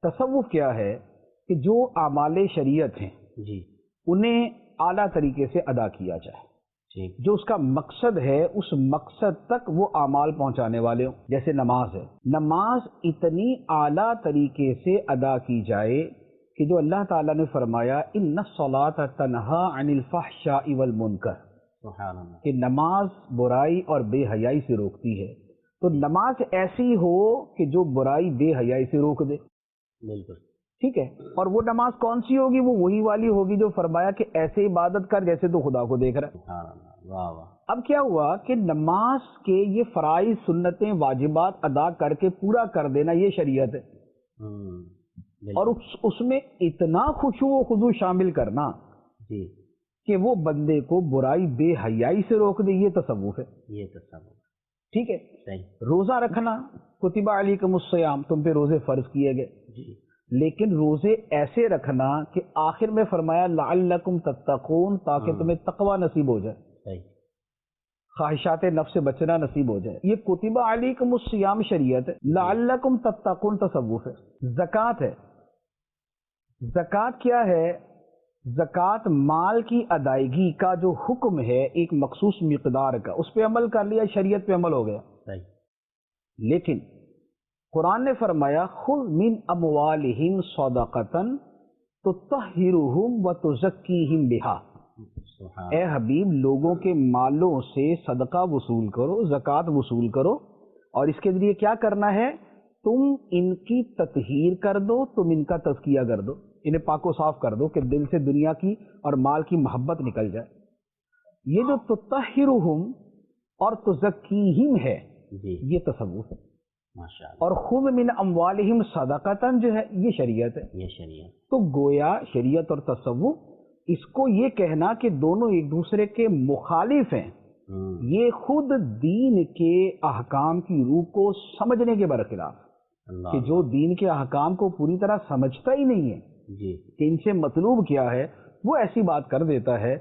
تصوف کیا ہے کہ جو اعمال شریعت ہیں جی انہیں اعلیٰ طریقے سے ادا کیا جائے، ٹھیک، جو اس کا مقصد ہے اس مقصد تک وہ اعمال پہنچانے والے ہوں. جیسے نماز ہے، نماز اتنی اعلیٰ طریقے سے ادا کی جائے کہ جو اللہ تعالیٰ نے فرمایا ان الصلاۃ تنہا عن الفحشاء والمنکر، سبحان اللہ، کہ نماز برائی اور بے حیائی سے روکتی ہے. تو نماز ایسی ہو کہ جو برائی بے حیائی سے روک دے. بالکل ٹھیک ہے، اور وہ نماز کون سی ہوگی؟ وہ وہی والی ہوگی جو فرمایا کہ ایسے عبادت کر جیسے تو خدا کو دیکھ رہا ہے. سبحان اللہ، واہ واہ، اب کیا ہوا کہ نماز کے یہ فرائض سنتیں واجبات ادا کر کے پورا کر دینا یہ شریعت ہے، بالکل، اور اس میں اتنا خشوع و خضوع شامل کرنا جی کہ وہ بندے کو برائی بے حیائی سے روک دے، یہ تصوف ہے. یہ تصور، ٹھیک ہے، صحیح، روزہ رکھنا کتب علیکم الصیام، تم پہ روزے فرض کیے گئے، جی لیکن روزے ایسے رکھنا کہ آخر میں فرمایا لعلکم تتقون، تاکہ تمہیں تقوی نصیب ہو جائے، صحیح، خواہشات نفس سے بچنا نصیب ہو جائے. یہ کتب علیکم الصیام شریعت ہے، لعلکم تتقون تصوف ہے. زکوٰۃ ہے، زکوٰۃ کیا ہے؟ زکوٰۃ مال کی ادائیگی کا جو حکم ہے ایک مخصوص مقدار کا، اس پہ عمل کر لیا، شریعت پہ عمل ہو گیا. صحیح، لیکن قرآن نے فرمایا خذ من اموالہم صدقۃ تطہرہم وتزکیہم بہا. سبحان اے حبیب، لوگوں کے مالوں سے صدقہ وصول کرو، زکوٰۃ وصول کرو، اور اس کے ذریعے کیا کرنا ہے؟ تم ان کی تطہیر کر دو، تم ان کا تزکیہ کر دو، انہیں پاک و صاف کر دو کہ دل سے دنیا کی اور مال کی محبت نکل جائے. یہ جو تطہرہم اور تزکیہم ہے جی، یہ تصوف ہے. ماشاء اللہ، اور خذ من اموالہم صدقۃ جو ہے یہ شریعت ہے. یہ شریعت، تو گویا شریعت اور تصوف، اس کو یہ کہنا کہ دونوں ایک دوسرے کے مخالف ہیں، یہ خود دین کے احکام کی روح کو سمجھنے کے برخلاف، اللہ، کہ جو دین کے احکام کو پوری طرح سمجھتا ہی نہیں ہے جی کہ ان سے مطلوب کیا ہے، وہ ایسی بات کر دیتا ہے